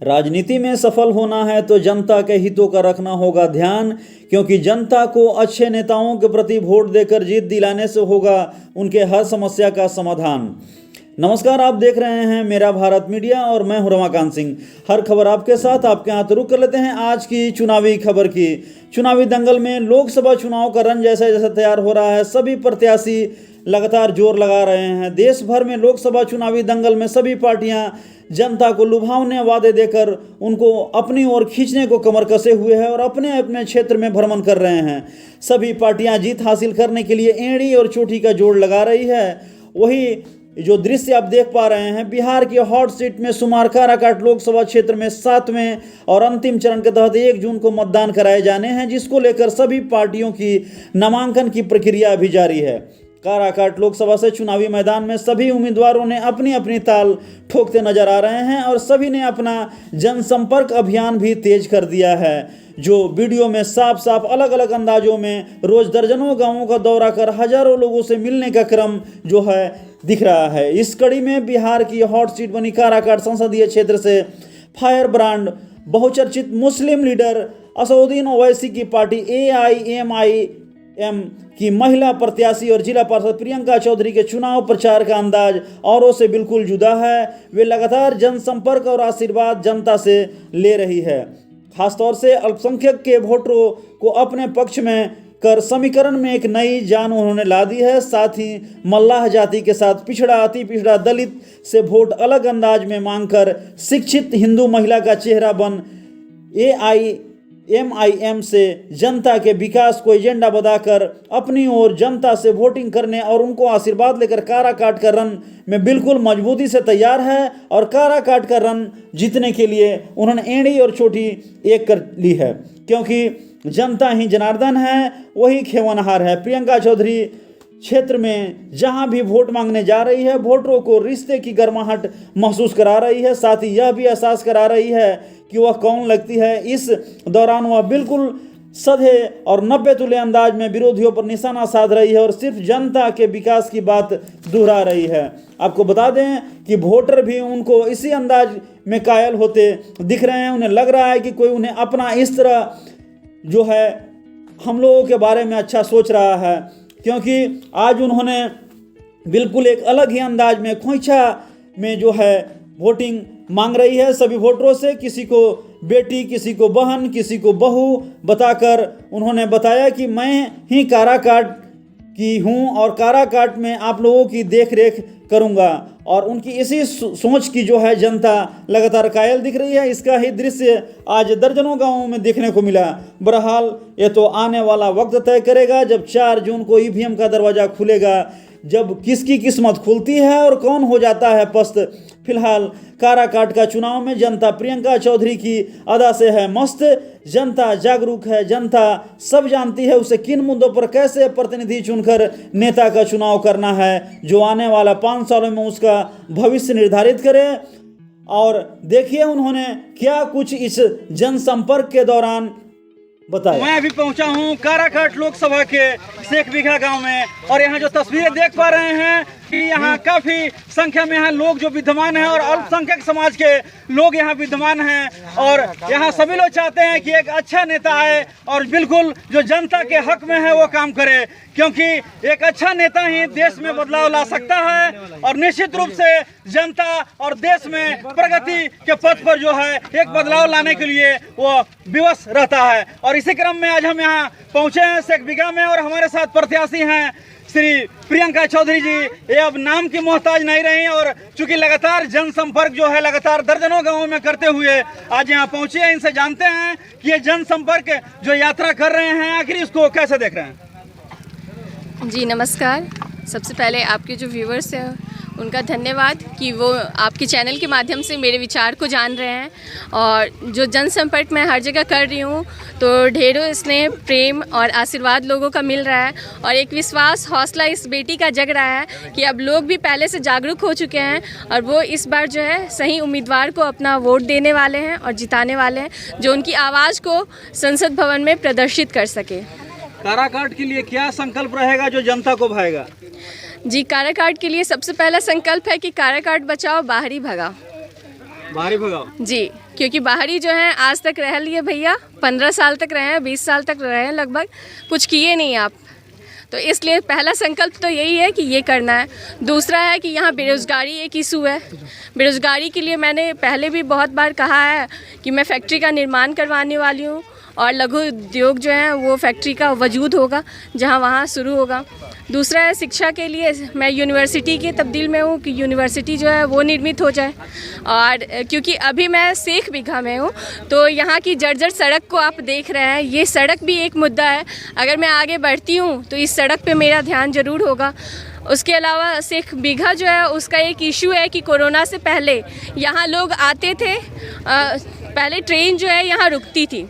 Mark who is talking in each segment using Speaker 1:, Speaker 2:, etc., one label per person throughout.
Speaker 1: राजनीति में सफल होना है तो जनता के हितों का रखना होगा ध्यान, क्योंकि जनता को अच्छे नेताओं के प्रति वोट देकर जीत दिलाने से होगा उनके हर समस्या का समाधान। नमस्कार, आप देख रहे हैं मेरा भारत मीडिया और मैं हूं रमाकांत सिंह। हर खबर आपके साथ, आपके हाथ रुक कर लेते हैं आज की चुनावी खबर की। चुनावी दंगल में लोकसभा चुनाव का रन जैसा जैसा तैयार हो रहा है, सभी प्रत्याशी लगातार जोर लगा रहे हैं। देश भर में लोकसभा चुनावी दंगल में सभी पार्टियां जनता को लुभावने वादे देकर उनको अपनी ओर खींचने को कमर कसे हुए हैं और अपने अपने क्षेत्र में भ्रमण कर रहे हैं। सभी पार्टियां जीत हासिल करने के लिए एड़ी और चोटी का जोड़ लगा रही है। वही जो दृश्य आप देख पा रहे हैं, बिहार की हॉट सीट में शुमार काराकाट लोकसभा क्षेत्र में 7वें और अंतिम चरण के तहत 1 जून को मतदान कराए जाने हैं, जिसको लेकर सभी पार्टियों की नामांकन की प्रक्रिया अभी जारी है। काराकाट लोकसभा से चुनावी मैदान में सभी उम्मीदवारों ने अपनी अपनी ताल ठोकते नजर आ रहे हैं और सभी ने अपना जनसंपर्क अभियान भी तेज कर दिया है, जो वीडियो में साफ साफ अलग अलग अंदाजों में रोज दर्जनों गांवों का दौरा कर हजारों लोगों से मिलने का क्रम जो है दिख रहा है। इस कड़ी में बिहार की हॉट सीट बनी काराकाट संसदीय क्षेत्र से फायर ब्रांड बहुचर्चित मुस्लिम लीडर असदुद्दीन ओवैसी की पार्टी AIMIM की महिला प्रत्याशी और जिला पार्षद प्रियंका चौधरी के चुनाव प्रचार का अंदाज औरों से बिल्कुल जुदा है। वे लगातार जनसंपर्क और आशीर्वाद जनता से ले रही है। खासतौर से अल्पसंख्यक के वोटरों को अपने पक्ष में कर समीकरण में एक नई जान उन्होंने ला दी है। साथ ही मल्लाह जाति के साथ पिछड़ा, अति पिछड़ा, दलित से वोट अलग अंदाज में मांगकर शिक्षित हिंदू महिला का चेहरा बन AIMIM से जनता के विकास को एजेंडा बताकर अपनी ओर जनता से वोटिंग करने और उनको आशीर्वाद लेकर काराकाट का रन में बिल्कुल मजबूती से तैयार है। और काराकाट का रन जीतने के लिए उन्होंने एड़ी और चोटी एक कर ली है, क्योंकि जनता ही जनार्दन है, वही खेवनहार है। प्रियंका चौधरी क्षेत्र में जहां भी वोट मांगने जा रही है, वोटरों को रिश्ते की गर्माहट महसूस करा रही है। साथ ही यह भी एहसास करा रही है कि वह कौन लगती है। इस दौरान वह बिल्कुल सधे और 90 तुले अंदाज में विरोधियों पर निशाना साध रही है और सिर्फ जनता के विकास की बात दोहरा रही है। आपको बता दें कि वोटर भी उनको इसी अंदाज में कायल होते दिख रहे हैं। उन्हें लग रहा है कि कोई उन्हें अपना इस तरह जो है हम लोगों के बारे में अच्छा सोच रहा है, क्योंकि आज उन्होंने बिल्कुल एक अलग ही अंदाज में खोइछा में जो है वोटिंग मांग रही है सभी वोटरों से। किसी को बेटी, किसी को बहन, किसी को बहू बताकर उन्होंने बताया कि मैं ही काराकाट की हूँ और काराकाट में आप लोगों की देख रेख करूँगा। और उनकी इसी सोच की जो है जनता लगातार कायल दिख रही है। इसका ही दृश्य आज दर्जनों गांवों में देखने को मिला। बहरहाल ये तो आने वाला वक्त तय करेगा, जब 4 जून को EVM का दरवाज़ा खुलेगा, जब किसकी किस्मत खुलती है और कौन हो जाता है पस्त। फिलहाल काराकाट का चुनाव में जनता प्रियंका चौधरी की अदा से है मस्त। जनता जागरूक है, जनता सब जानती है उसे किन मुद्दों पर कैसे प्रतिनिधि चुनकर नेता का चुनाव करना है, जो आने वाला 5 सालों में उसका भविष्य निर्धारित करे। और देखिए उन्होंने क्या कुछ इस जनसंपर्क के दौरान बताया।
Speaker 2: मैं अभी पहुंचा हूं काराकाट लोकसभा के शेख बीघा गांव में, और यहाँ जो तस्वीरें देख पा रहे हैं कि यहाँ काफी संख्या में यहाँ लोग जो विद्यमान हैं और अल्पसंख्यक समाज के लोग यहाँ विद्यमान हैं। और यहाँ सभी लोग चाहते हैं कि एक अच्छा नेता आए और बिल्कुल जो जनता के हक में है वो काम करे, क्योंकि एक अच्छा नेता ही देश में बदलाव ला सकता है और निश्चित रूप से जनता और देश में प्रगति के पथ पर जो है एक बदलाव लाने के लिए वो विवश रहता है। और इसी क्रम में आज हम यहाँ पहुँचे हैं शेख बीघा में, और हमारे साथ प्रत्याशी हैं श्री प्रियंका चौधरी जी। ये अब नाम की मोहताज नहीं रही और चूंकि लगातार जनसंपर्क जो है लगातार दर्जनों गांवों में करते हुए आज यहाँ पहुंचे हैं। इनसे जानते हैं कि ये जनसंपर्क जो यात्रा कर रहे हैं आखिर इसको कैसे देख रहे हैं।
Speaker 3: जी नमस्कार। सबसे पहले आपके जो व्यूवर्स हैं उनका धन्यवाद कि वो आपके चैनल के माध्यम से मेरे विचार को जान रहे हैं। और जो जनसंपर्क मैं हर जगह कर रही हूँ तो ढेरों स्नेह, प्रेम और आशीर्वाद लोगों का मिल रहा है और एक विश्वास, हौसला इस बेटी का जग रहा है कि अब लोग भी पहले से जागरूक हो चुके हैं और वो इस बार जो है सही उम्मीदवार को अपना वोट देने वाले हैं और जिताने वाले हैं, जो उनकी आवाज़ को संसद भवन में प्रदर्शित कर सके।
Speaker 2: काराकाट के लिए क्या संकल्प रहेगा जो जनता को भाएगा?
Speaker 3: जी, काराकाट के लिए सबसे पहला संकल्प है कि काराकाट बचाओ, बाहरी भगाओ।
Speaker 2: बाहरी भगाओ
Speaker 3: जी। क्योंकि बाहरी जो हैं आज तक रह लिए भैया, 15 साल तक रहे हैं, 20 साल तक रहे हैं लगभग, कुछ किए नहीं आप। तो इसलिए पहला संकल्प तो यही है कि ये करना है। दूसरा है कि यहाँ बेरोज़गारी एक इशू है। बेरोज़गारी के लिए मैंने पहले भी बहुत बार कहा है कि मैं फैक्ट्री का निर्माण करवाने वाली हूँ और लघु उद्योग जो है वो फैक्ट्री का वजूद होगा जहाँ वहाँ शुरू होगा। दूसरा है शिक्षा के लिए मैं यूनिवर्सिटी के तब्दील में हूँ कि यूनिवर्सिटी जो है वो निर्मित हो जाए। और क्योंकि अभी मैं शेख बीघा में हूँ तो यहाँ की जर्जर सड़क को आप देख रहे हैं, ये सड़क भी एक मुद्दा है। अगर मैं आगे बढ़ती हूँ तो इस सड़क पे मेरा ध्यान ज़रूर होगा। उसके अलावा शेख बीघा जो है उसका एक इशू है कि कोरोना से पहले यहाँ लोग आते थे, पहले ट्रेन जो है यहाँ रुकती थी,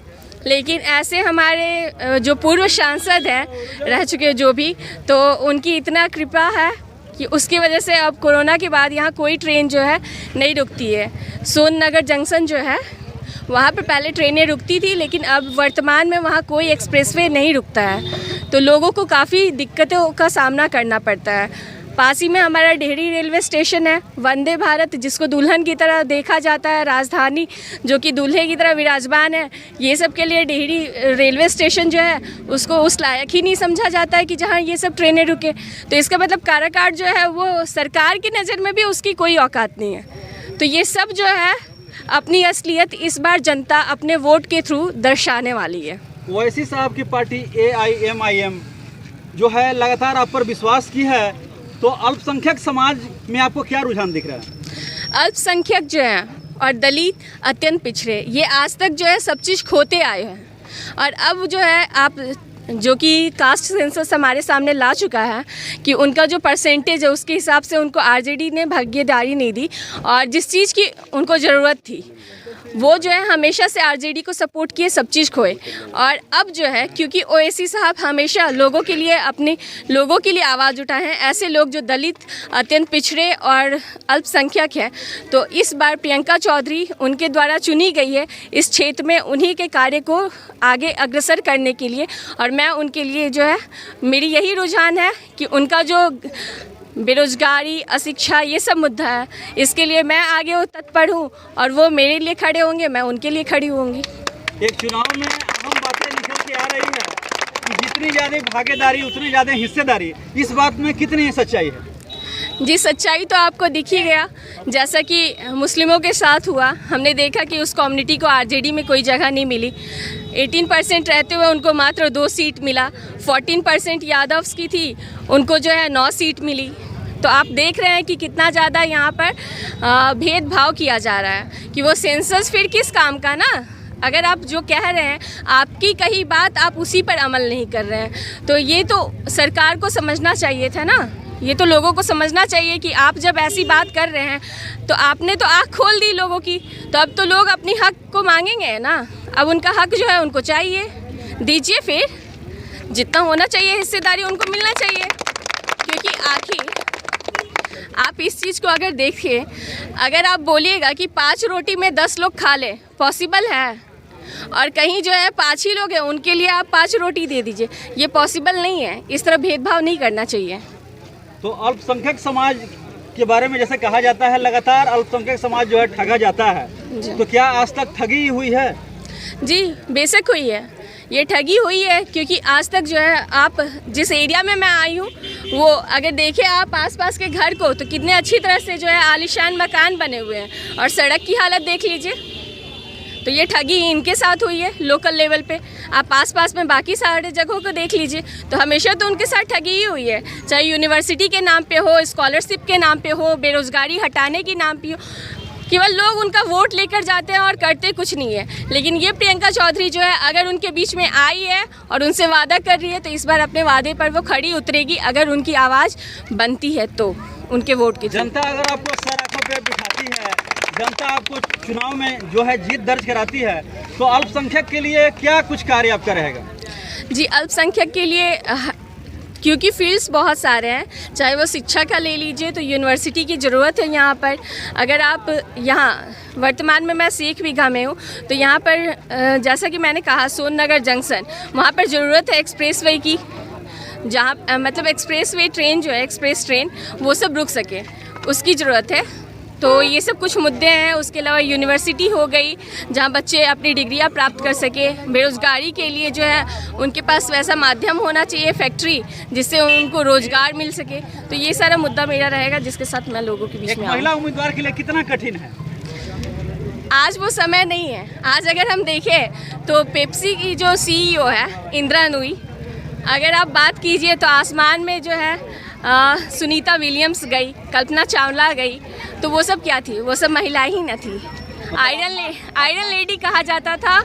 Speaker 3: लेकिन ऐसे हमारे जो पूर्व सांसद हैं रह चुके जो भी, तो उनकी इतना कृपा है कि उसकी वजह से अब कोरोना के बाद यहाँ कोई ट्रेन जो है नहीं रुकती है। सोननगर जंक्शन जो है वहाँ पे पहले ट्रेनें रुकती थी, लेकिन अब वर्तमान में वहाँ कोई एक्सप्रेसवे नहीं रुकता है, तो लोगों को काफ़ी दिक्कतों का सामना करना पड़ता है। पास ही में हमारा डेहरी रेलवे स्टेशन है, वंदे भारत जिसको दुल्हन की तरह देखा जाता है, राजधानी जो कि दूल्हे की तरह विराजमान है, ये सब के लिए डेहरी रेलवे स्टेशन जो है उसको उस लायक ही नहीं समझा जाता है कि जहाँ ये सब ट्रेनें रुके। तो इसका मतलब काराकाट जो है वो सरकार की नज़र में भी उसकी कोई औकात नहीं है। तो ये सब जो है अपनी असलियत इस बार जनता अपने वोट के थ्रू दर्शाने वाली है।
Speaker 2: ओवैसी साहब की पार्टी AIMIM जो है लगातार आप पर विश्वास की है, तो अल्पसंख्यक समाज में आपको क्या रुझान दिख रहा है?
Speaker 3: अल्पसंख्यक जो हैं और दलित अत्यंत पिछड़े, ये आज तक जो है सब चीज़ खोते आए हैं, और अब जो है आप जो कि कास्ट सेंसस हमारे सामने ला चुका है कि उनका जो परसेंटेज है उसके हिसाब से उनको RJD ने भागीदारी नहीं दी, और जिस चीज़ की उनको ज़रूरत थी वो जो है हमेशा से RJD को सपोर्ट किए, सब चीज़ खोए। और अब जो है क्योंकि ओवैसी साहब हमेशा लोगों के लिए, अपने लोगों के लिए आवाज़ उठाए हैं, ऐसे लोग जो दलित अत्यंत पिछड़े और अल्पसंख्यक हैं, तो इस बार प्रियंका चौधरी उनके द्वारा चुनी गई है इस क्षेत्र में उन्हीं के कार्य को आगे अग्रसर करने के लिए। और मैं उनके लिए जो है, मेरी यही रुझान है कि उनका जो बेरोज़गारी, अशिक्षा, ये सब मुद्दा है, इसके लिए मैं आगे तत्पर हूँ और वो मेरे लिए खड़े होंगे, मैं उनके लिए खड़ी होंगी।
Speaker 2: एक चुनाव में अहम बातें निकल के आ रही है कि जितनी ज़्यादा भागीदारी उतनी ज़्यादा हिस्सेदारी, इस बात में कितनी सच्चाई है?
Speaker 3: जी, सच्चाई तो आपको दिख ही गया, जैसा कि मुस्लिमों के साथ हुआ। हमने देखा कि उस कम्युनिटी को RJD में कोई जगह नहीं मिली। 18% रहते हुए उनको मात्र 2 सीट मिला। 14% यादव्स की थी, उनको जो है 9 सीट मिली। तो आप देख रहे हैं कि कितना ज़्यादा यहाँ पर भेदभाव किया जा रहा है कि वो सेंसस फिर किस काम का ना। अगर आप जो कह रहे हैं, आपकी कही बात आप उसी पर अमल नहीं कर रहे हैं, तो ये तो सरकार को समझना चाहिए था ना। ये तो लोगों को समझना चाहिए कि आप जब ऐसी बात कर रहे हैं तो आपने तो आँख खोल दी लोगों की, तो अब तो लोग अपनी हक को मांगेंगे ना। अब उनका हक जो है उनको चाहिए, दीजिए, फिर जितना होना चाहिए हिस्सेदारी उनको मिलना चाहिए। क्योंकि आखिर आप इस चीज़ को अगर देखिए, अगर आप बोलिएगा कि 5 रोटी में 10 लोग खा लें, पॉसिबल है, और कहीं जो है 5 ही लोग हैं उनके लिए आप 5 रोटी दे दीजिए, ये पॉसिबल नहीं है। इस तरह भेदभाव नहीं करना चाहिए।
Speaker 2: तो अल्पसंख्यक समाज के बारे में जैसे कहा जाता है, लगातार अल्पसंख्यक समाज जो है ठगा जाता है, तो क्या आज तक ठगी हुई है?
Speaker 3: जी, बेशक हुई है, ये ठगी हुई है। क्योंकि आज तक जो है, आप जिस एरिया में मैं आई हूँ वो अगर देखें आप आसपास के घर को, तो कितने अच्छी तरह से जो है आलीशान मकान बने हुए हैं, और सड़क की हालत देख लीजिए। तो ये ठगी इनके साथ हुई है लोकल लेवल पे। आप आसपास में बाकी सारे जगहों को देख लीजिए, तो हमेशा तो उनके साथ ठगी ही हुई है, चाहे यूनिवर्सिटी के नाम पे हो, स्कॉलरशिप के नाम पे हो, बेरोज़गारी हटाने के नाम पे हो। केवल लोग उनका वोट लेकर जाते हैं और करते कुछ नहीं है। लेकिन ये प्रियंका चौधरी जो है, अगर उनके बीच में आई है और उनसे वादा कर रही है, तो इस बार अपने वादे पर वो खड़ी उतरेगी, अगर उनकी आवाज़ बनती है तो उनके वोट की।
Speaker 2: जनता अगर आपको सराखों पे बिठाती है, जनता आपको चुनाव में जो है जीत दर्ज कराती है, तो अल्पसंख्यक के लिए क्या कुछ कार्य आपका रहेगा?
Speaker 3: जी, अल्पसंख्यक के लिए क्योंकि फील्ड्स बहुत सारे हैं, चाहे वो शिक्षा का ले लीजिए, तो यूनिवर्सिटी की ज़रूरत है यहाँ पर। अगर आप यहाँ वर्तमान में मैं शेख बीघा में हूँ, तो यहाँ पर जैसा कि मैंने कहा सोननगर जंक्शन, वहाँ पर ज़रूरत है एक्सप्रेसवे की, जहाँ मतलब एक्सप्रेसवे ट्रेन जो है, एक्सप्रेस ट्रेन, वो सब रुक सके, उसकी ज़रूरत है। तो ये सब कुछ मुद्दे हैं। उसके अलावा यूनिवर्सिटी हो गई जहाँ बच्चे अपनी डिग्रियाँ प्राप्त कर सके। बेरोज़गारी के लिए जो है उनके पास वैसा माध्यम होना चाहिए, फैक्ट्री, जिससे उनको रोज़गार मिल सके। तो ये सारा मुद्दा मेरा रहेगा जिसके साथ मैं लोगों के बीच
Speaker 2: एक
Speaker 3: में
Speaker 2: महिला उम्मीदवार के लिए कितना कठिन है?
Speaker 3: आज वो समय नहीं है। आज अगर हम देखें तो पेप्सी की जो CEO है इंदिरा नूई, अगर आप बात कीजिए तो आसमान में जो है सुनीता विलियम्स गई, कल्पना चावला गई, तो वो सब क्या थी? वो सब महिला ही न थी। आयरन लेडी कहा जाता था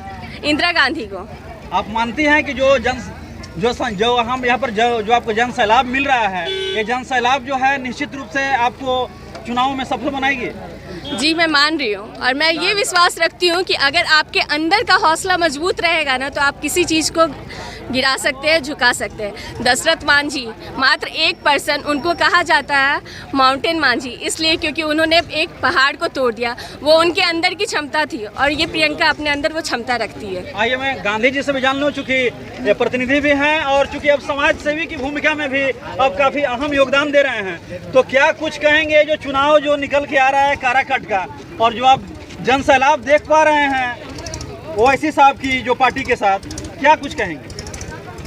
Speaker 3: इंदिरा गांधी को।
Speaker 2: आप मानती हैं कि जो हम यहाँ पर जो आपको जन सैलाब मिल रहा है, ये जन सैलाब जो है निश्चित रूप से आपको चुनाव में सफल बनाएगी?
Speaker 3: जी, मैं मान रही हूँ और मैं ये विश्वास रखती हूँ कि अगर आपके अंदर का हौसला मजबूत रहेगा ना, तो आप किसी चीज़ को गिरा सकते हैं, झुका सकते हैं। दशरथ मांझी मात्र एक पर्सन, उनको कहा जाता है माउंटेन मांझी, इसलिए क्योंकि उन्होंने एक पहाड़ को तोड़ दिया। वो उनके अंदर की क्षमता थी और ये प्रियंका अपने अंदर वो क्षमता रखती है।
Speaker 2: आइए मैं गांधी जी से भी जान लूँ, चूँकि ये प्रतिनिधि भी हैं और चूँकि अब समाज सेवी की भूमिका में भी अब काफ़ी अहम योगदान दे रहे हैं, तो क्या कुछ कहेंगे जो चुनाव जो निकल के आ रहा है काराकाट का, और जो आप जन सैलाब देख पा रहे हैं ओवैसी साहब की जो पार्टी के साथ, क्या कुछ कहेंगे?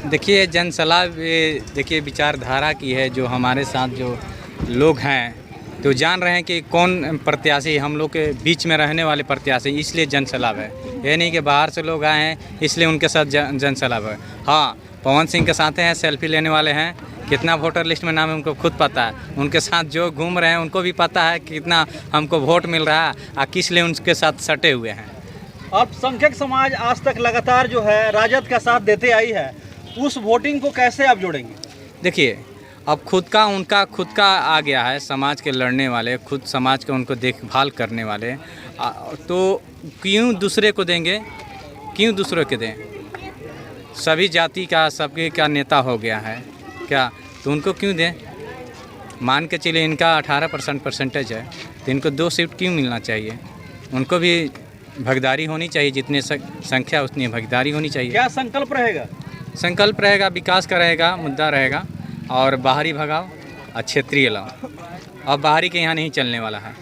Speaker 4: देखिए, जन सैलाब देखिए विचारधारा की है। जो हमारे साथ जो लोग हैं तो जान रहे हैं कि कौन प्रत्याशी, हम लोग के बीच में रहने वाले प्रत्याशी, इसलिए जन सैलाब है। ये नहीं कि बाहर से लोग आए हैं इसलिए उनके साथ जन सैलाब है। हाँ, पवन सिंह के साथ हैं, सेल्फी लेने वाले हैं, कितना वोटर लिस्ट में नाम है उनको खुद पता है। उनके साथ जो घूम रहे हैं उनको भी पता है कितना हमको वोट मिल रहा है और किस लिए उनके साथ सटे हुए हैं।
Speaker 2: अल्पसंख्यक समाज आज तक लगातार जो है राजद का साथ देते आई है, उस वोटिंग को कैसे आप जोड़ेंगे?
Speaker 4: देखिए, अब उनका खुद का आ गया है, समाज के लड़ने वाले, खुद समाज के उनको देखभाल करने वाले, तो क्यों दूसरे को देंगे, क्यों दूसरे को दें? सभी जाति का सबके का नेता हो गया है क्या, तो उनको क्यों दें? मान के चलिए इनका 18% परसेंटेज है, तो इनको 2 सीट क्यों मिलना चाहिए? उनको भी भागीदारी होनी चाहिए, जितने संख्या उतनी भागीदारी होनी चाहिए।
Speaker 2: क्या संकल्प रहेगा?
Speaker 4: संकल्प रहेगा, विकास का रहेगा, मुद्दा रहेगा, और बाहरी भगाओ और क्षेत्रीय लाओ। अब बाहरी के यहाँ नहीं चलने वाला है।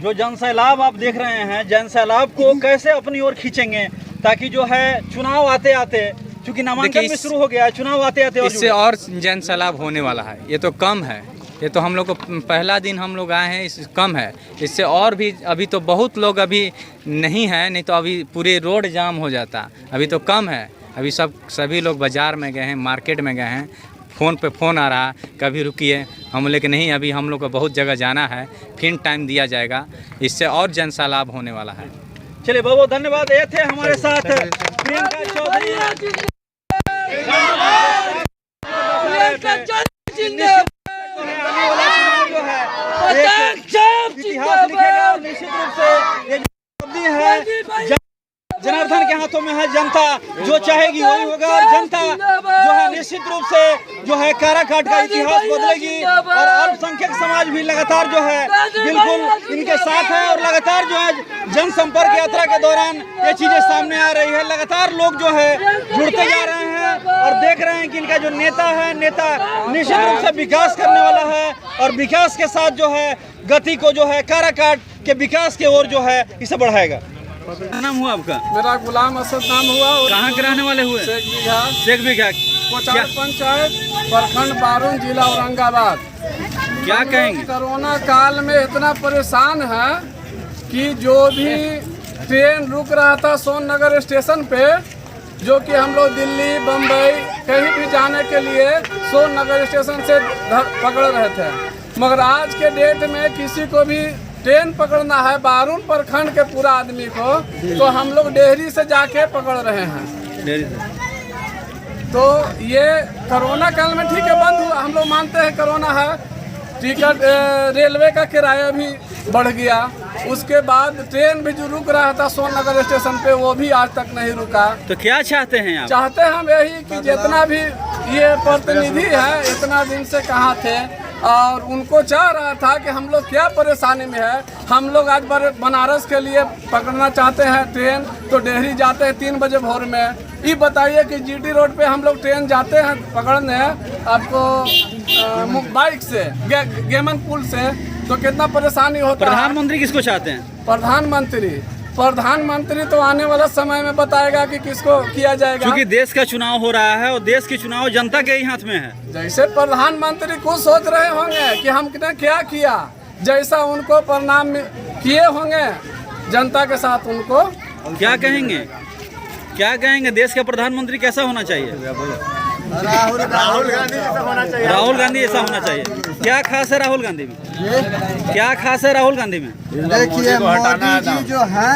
Speaker 2: जो जन सैलाब आप देख रहे हैं, जन सैलाब को कैसे अपनी ओर खींचेंगे ताकि जो है चुनाव आते आते, चूँकि नामांकन भी शुरू हो गया है, चुनाव आते आते
Speaker 4: इससे और जन सैलाब होने वाला है। ये तो कम है, ये तो हम लोग को पहला दिन हम लोग आए हैं, इस कम है। इससे और भी अभी तो बहुत लोग अभी नहीं है, नहीं तो अभी पूरे रोड जाम हो जाता। अभी तो कम है, अभी सभी लोग बाज़ार में गए हैं, मार्केट में गए हैं, फ़ोन पे फ़ोन आ रहा, कभी रुकिए, हम बोले कि नहीं अभी हम लोग को बहुत जगह जाना है, फिर टाइम दिया जाएगा। इससे और जन सैलाब होने वाला है।
Speaker 2: चलिए बहुत बहुत धन्यवाद। ये थे हमारे साथ प्रियंका चौधरी। इतिहास लिखेगा और निश्चित रूप से ये जो है जनार्दन के हाथों में है। जनता जो चाहेगी वही होगा और जनता जो है निश्चित रूप से जो है काराकाट का इतिहास बदलेगी और अल्पसंख्यक समाज भी लगातार जो है बिल्कुल इनके साथ है और लगातार जो है जनसंपर्क यात्रा के दौरान ये चीजें सामने आ रही है। लगातार लोग जो है जुड़ते जा रहे हैं और देख रहे हैं कि इनका जो नेता है, नेता निश्चित रूप से विकास करने वाला है और विकास के साथ जो है गति को जो है काराकाट के विकास की ओर जो है इसे बढ़ाएगा। क्या नाम हुआ आपका?
Speaker 5: मेरा गुलाम असद नाम हुआ।
Speaker 2: कहाँ के रहने वाले हुए? शेख बीघा
Speaker 5: कोचार पंचायत, प्रखंड बारून, जिला औरंगाबाद।
Speaker 2: क्या कहेंगे?
Speaker 5: कोरोना काल में इतना परेशान है कि जो भी ट्रेन रुक रहा था सोननगर स्टेशन पे, जो कि हम लोग दिल्ली, बम्बई कहीं भी जाने के लिए सोननगर स्टेशन से पकड़ रहे थे, मगर आज के डेट में किसी को भी ट्रेन पकड़ना है बारून प्रखंड के पूरा आदमी को, तो हम लोग डेहरी से जाके पकड़ रहे हैं। तो ये कोरोना काल में ठीक है बंद हुआ, हम लोग मानते हैं कोरोना है, टिकट रेलवे का किराया भी बढ़ गया। उसके बाद ट्रेन भी जो रुक रहा था सोननगर स्टेशन पे वो भी आज तक नहीं रुका।
Speaker 2: तो क्या चाहते हैं आप?
Speaker 5: चाहते हम यही कि जितना भी ये प्रतिनिधि है इतना दिन से कहाँ थे और उनको चाह रहा था कि हम लोग क्या परेशानी में है। हम लोग आज बनारस के लिए पकड़ना चाहते हैं ट्रेन, तो डेहरी जाते हैं 3 बजे भोर में। ये बताइए कि जीटी रोड पे हम लोग ट्रेन जाते हैं पकड़ने आपको बाइक से गेमन पुल से, तो कितना परेशानी होता है।
Speaker 2: प्रधानमंत्री किसको चाहते हैं?
Speaker 5: प्रधानमंत्री तो आने वाला समय में बताएगा कि किसको किया जाएगा,
Speaker 2: क्योंकि देश का चुनाव हो रहा है और देश के चुनाव जनता के ही हाथ में है।
Speaker 5: जैसे प्रधानमंत्री खुद सोच रहे होंगे कि हमने क्या किया, जैसा उनको परिणाम किए होंगे जनता के साथ, उनको
Speaker 2: क्या कहेंगे, क्या कहेंगे? देश का प्रधानमंत्री कैसा होना चाहिए?
Speaker 6: राहुल गांधी जैसा होना चाहिए।
Speaker 2: राहुल गांधी ऐसा होना चाहिए। क्या खास है राहुल गांधी में? क्या खास है राहुल गांधी में?
Speaker 6: देखिए मोदी जी जो हैं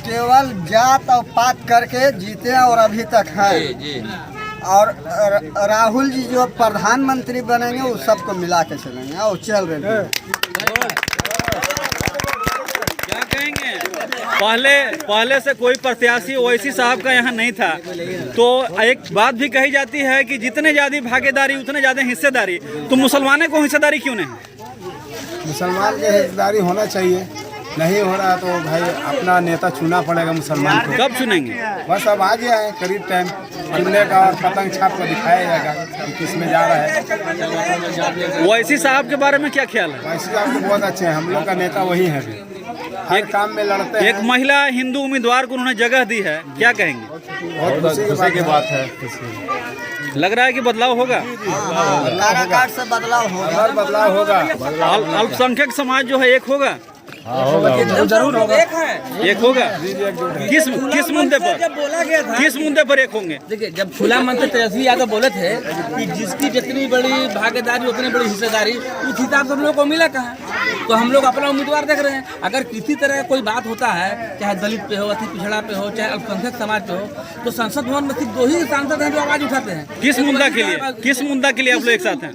Speaker 6: केवल जात और पात करके जीते और अभी तक हैं, और राहुल जी जो प्रधानमंत्री बनेंगे वो सबको मिला के चलेंगे और चल रहे हैं।
Speaker 2: क्या कहेंगे? पहले से कोई प्रत्याशी ओवैसी साहब का यहाँ नहीं था, तो एक बात भी कही जाती है कि जितने ज़्यादा भागीदारी उतने ज़्यादा हिस्सेदारी, तो मुसलमानों को हिस्सेदारी क्यों नहीं?
Speaker 7: मुसलमान के हिस्सेदारी होना चाहिए, नहीं हो रहा तो भाई अपना नेता चुना पड़ेगा मुसलमान को।
Speaker 2: कब चुनेंगे?
Speaker 7: बस अब आ गया है करीब टाइम चुनने का, और पतंग छाप को दिखाया जाएगा कि किस में जा रहा है।
Speaker 2: ओवैसी साहब के बारे में क्या ख्याल है?
Speaker 7: वैसे आपको बहुत अच्छे हैं, हम लोग का नेता वही है, हर काम में लड़ते हैं।
Speaker 2: एक महिला हिंदू उम्मीदवार को उन्होंने जगह दी है, क्या कहेंगे?
Speaker 7: बहुत खुशी की बात है।
Speaker 2: लग रहा है कि बदलाव होगा।
Speaker 6: काराकाट से बदलाव होगा।
Speaker 7: बदलाव होगा।
Speaker 2: अल्पसंख्यक समाज जो है एक होगा,
Speaker 5: जरूर होगा।
Speaker 2: एक होगा। किस मुद्दे पर? किस मुद्दे पर एक होंगे?
Speaker 8: देखिए, जब खुला मंत्री तेजस्वी यादव बोले थे कि जिसकी जितनी बड़ी भागीदारी उतनी बड़ी हिस्सेदारी, उस हिसाब से हम लोग को मिला कहाँ? तो हम लोग अपना उम्मीदवार देख रहे हैं। अगर किसी तरह कोई बात होता है, चाहे दलित पे हो, अति पिछड़ा पे हो, चाहे अल्पसंख्यक समाज पे हो, तो संसद भवन में सिर्फ 2 ही सांसद हैं जो आवाज उठाते हैं।
Speaker 2: किस मुद्दा के लिए? किस मुद्दा के लिए आप लोग एक साथ हैं?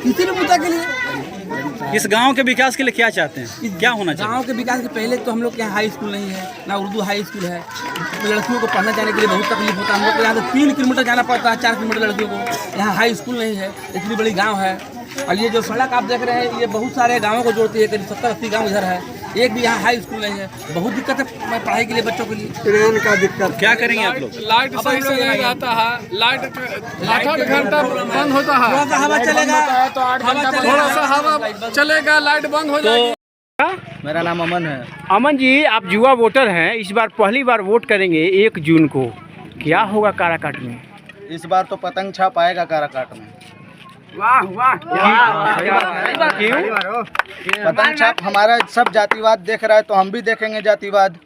Speaker 8: किसी भी मुद्दा के लिए।
Speaker 2: इस गांव के विकास के लिए क्या चाहते हैं? क्या होना चाहिए?
Speaker 8: गांव के विकास के पहले तो हम लोग के यहाँ हाई स्कूल नहीं है, ना उर्दू हाई स्कूल है। लड़कियों को पढ़ने जाने के लिए बहुत तकलीफ होता है। हम लोग को यहाँ से 3 किलोमीटर जाना पड़ता है, 4 किलोमीटर लड़कियों को। यहाँ हाई स्कूल नहीं है, इतनी बड़ी गांव है। और ये जो सड़क आप देख रहे हैं, ये बहुत सारे गाँवों को जोड़ती है, करीब 70-80 गाँव इधर है। एक भी यहाँ हाई स्कूल नहीं है। बहुत दिक्कत है पढ़ाई के लिए, बच्चों के लिए।
Speaker 6: ट्रेन का दिक्कत।
Speaker 2: क्या करेंगे आप लोग?
Speaker 5: लाइट सही से नहीं रहता है, लाइट 8 घंटा बंद होता है,
Speaker 8: थोड़ा सा हवा चलेगा
Speaker 5: तो 8 घंटा थोड़ा सा हवा चलेगा, लाइट बंद हो जाएगी।
Speaker 8: मेरा नाम अमन है।
Speaker 9: अमन जी, आप युवा वोटर हैं, इस बार पहली बार वोट करेंगे 1 जून को, क्या होगा काराकाट में?
Speaker 6: इस बार तो पतंग छाप आएगा काराकाट में।
Speaker 9: वाह वाह, क्यों?
Speaker 6: पतंग छाप हमारा सब जातिवाद देख रहा है, तो हम भी देखेंगे जातिवाद।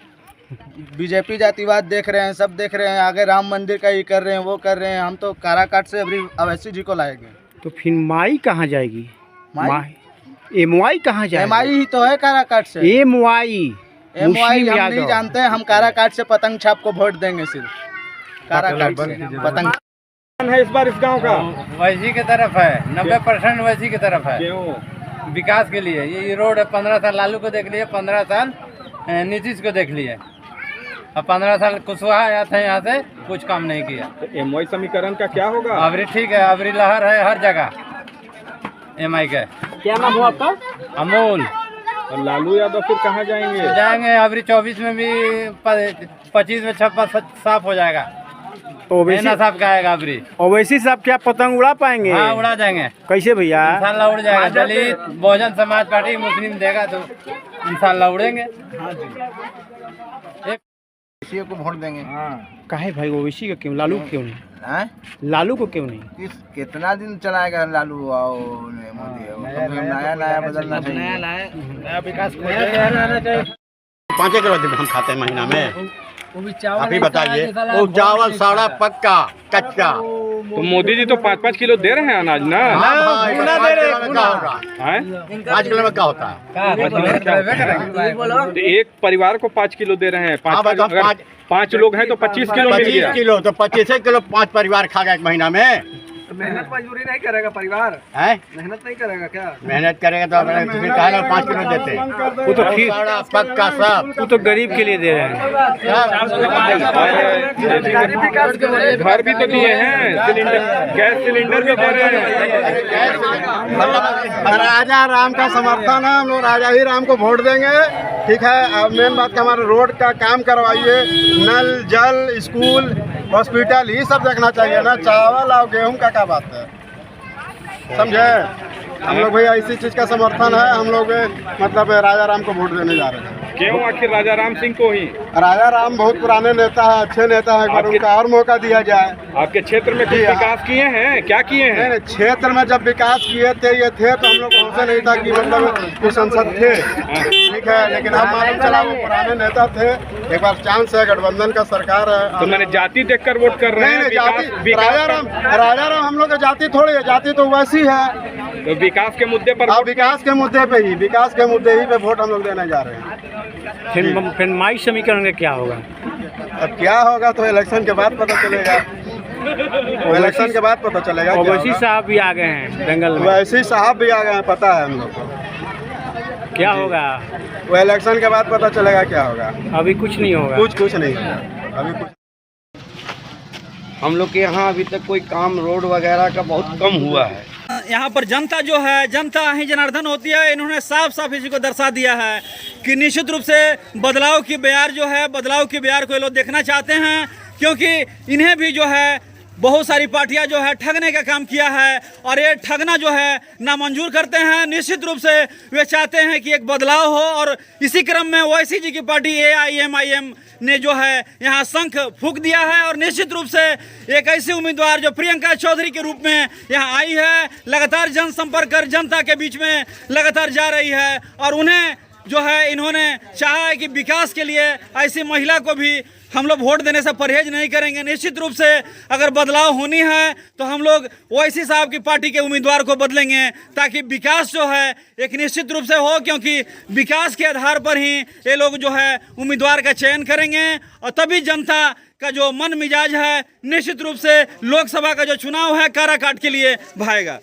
Speaker 6: बीजेपी जातिवाद देख रहे हैं, सब देख रहे हैं। आगे राम मंदिर का ये कर रहे हैं, वो कर रहे हैं। हम तो काराकाट से अभी अवैसी जी को लाएंगे।
Speaker 9: तो फिर माई कहाँ जाएगी? एमवाई कहाँ जाएगी?
Speaker 6: एमआई ही तो है काराकाट से।
Speaker 9: एमवाई
Speaker 6: हम नहीं जानते हैं, हम काराकाट से पतंग छाप को वोट देंगे, सिर्फ काराकाट से पतंग
Speaker 9: है इस बार इस गांव का।
Speaker 10: वैसी की तरफ है, 90% वैसी की तरफ है। विकास के लिए ये रोड 15 साल लालू को देख लिए, 15 साल नीतीश को देख लिए, अब 15 साल कुशवाहा आया था, यहाँ से कुछ काम नहीं किया।
Speaker 9: एमवाई समीकरण का क्या होगा?
Speaker 10: अबरी ठीक है, अबरी लहर है हर जगह एमआई का।
Speaker 9: क्या नाम हुआ आपका?
Speaker 10: अमोल।
Speaker 9: और लालू यादव फिर कहाँ जाएंगे?
Speaker 10: जाएंगे अबरी 24 में भी, 25 में छप्पा साफ हो जाएगा।
Speaker 9: ओवैसी
Speaker 10: साहब का आएगा अबरी।
Speaker 9: ओवैसी साहब क्या पतंग उड़ा पाएंगे?
Speaker 10: हाँ, उड़ा जाएंगे।
Speaker 9: कैसे भैया?
Speaker 10: इंशाल्लाह उड़ जाएगा। दलित बहुजन समाज पार्टी मुस्लिम देगा तो इंशाल्लाह उड़ेंगे।
Speaker 6: किसी को वोट देंगे।
Speaker 9: काहे भाई ओवैसी का क्यों? लालू क्यों नहीं?
Speaker 6: हैं?
Speaker 9: लालू को क्यों नहीं?
Speaker 6: कितना दिन चलाएगा लालू और मोदी? नया बदलना चाहिए।
Speaker 10: नया विकास
Speaker 11: 5 किलो हम खाते हैं महीना में। अभी बताइए, वो चावल सारा पक्का कच्चा।
Speaker 9: तो मोदी जी तो 5-5 किलो दे रहे हैं अनाज ना?
Speaker 11: 5 किलो में क्या होता है?
Speaker 9: तो एक परिवार को 5 किलो दे रहे हैं। 5 लोग हैं तो 25 किलो मिल गया।
Speaker 11: 25 किलो तो 25 किलो 5 परिवार खा गया 1 महीना में।
Speaker 5: मेहनत मजदूरी नहीं करेगा परिवार?
Speaker 11: है
Speaker 5: मेहनत नहीं करेगा क्या?
Speaker 11: मेहनत करेगा तो फिर कहा 5 किलो देते हैं।
Speaker 9: वो तो खीर
Speaker 11: सारा पक्का सब,
Speaker 9: वो तो गरीब के लिए दे रहे हैं। घर भी तो दिए हैं, सिलेंडर, गैस सिलेंडर भी दे रहे हैं।
Speaker 7: राजा राम का समर्थन है, हम लोग राजा ही राम को वोट देंगे। ठीक है, अब मेन बात का हमारे रोड का काम करवाइए, नल जल स्कूल हॉस्पिटल ये सब देखना चाहिए ना। चावल और गेहूं का क्या बात है, समझे? हम लोग भैया इसी चीज़ का समर्थन है। हम लोग मतलब राजा राम को वोट देने जा रहे हैं।
Speaker 9: क्यों आखिर राजा राम सिंह को ही?
Speaker 7: राजा राम बहुत पुराने नेता है, अच्छे नेता है, पर उनका और मौका दिया जाए।
Speaker 9: आपके क्षेत्र में कुछ विकास किए हैं? क्या किए हैं?
Speaker 7: नहीं, क्षेत्र में जब विकास किए थे ये थे तो हम लोग को हमसे नहीं था कि मतलब कि संसद थे, ठीक है, लेकिन अब मालूम चला वो पुराने नेता थे। एक बार चांस है, गठबंधन का सरकार है।
Speaker 9: तो मैंने जाति देखकर वोट कर रहे हैं?
Speaker 7: नहीं, जाति राजा राम हम लोग की जाति थोड़ी है, जाति तो वैसी है।
Speaker 9: तो विकास के मुद्दे पर?
Speaker 7: अब विकास के मुद्दे पे वोट हम लोग देने जा रहे हैं।
Speaker 12: फिर माई समीकरण का क्या होगा?
Speaker 7: अब क्या होगा तो इलेक्शन के बाद पता चलेगा। इलेक्शन के बाद पता चलेगा।
Speaker 12: ओवैसी साहब भी आ गए हैं दंगल में।
Speaker 7: ओवैसी साहब भी आ गए हैं, पता है हम लोग को।
Speaker 12: क्या होगा
Speaker 7: वो इलेक्शन के बाद पता चलेगा क्या होगा।
Speaker 12: अभी कुछ नहीं होगा।
Speaker 7: कुछ नहीं होगा अभी कुछ।
Speaker 13: हम लोग के यहाँ अभी तक कोई काम रोड वगैरह का बहुत कम हुआ है।
Speaker 2: यहाँ पर जनता जो है, जनता ही जनार्दन होती है। इन्होंने साफ साफ इसी को दर्शा दिया है कि निश्चित रूप से बदलाव की बयार जो है, बदलाव की बयार को ये लोग देखना चाहते हैं, क्योंकि इन्हें भी जो है बहुत सारी पार्टियां जो है ठगने का काम किया है और ये ठगना जो है नामंजूर करते हैं। निश्चित रूप से वे चाहते हैं कि एक बदलाव हो और इसी क्रम में ओवैसी जी की पार्टी AIMIM ने जो है यहाँ शंख फूंक दिया है और निश्चित रूप से एक ऐसी उम्मीदवार जो प्रियंका चौधरी के रूप में यहाँ आई है, लगातार जनसंपर्क कर जनता के बीच में लगातार जा रही है और उन्हें जो है इन्होंने चाहा है कि विकास के लिए ऐसी महिला को भी हम लोग वोट देने से परहेज नहीं करेंगे। निश्चित रूप से अगर बदलाव होनी है तो हम लोग ओवैसी साहब की पार्टी के उम्मीदवार को बदलेंगे ताकि विकास जो है एक निश्चित रूप से हो, क्योंकि विकास के आधार पर ही ये लोग जो है उम्मीदवार का चयन करेंगे और तभी जनता का जो मन मिजाज है निश्चित रूप से लोकसभा का जो चुनाव है काराकाट के लिए भाएगा।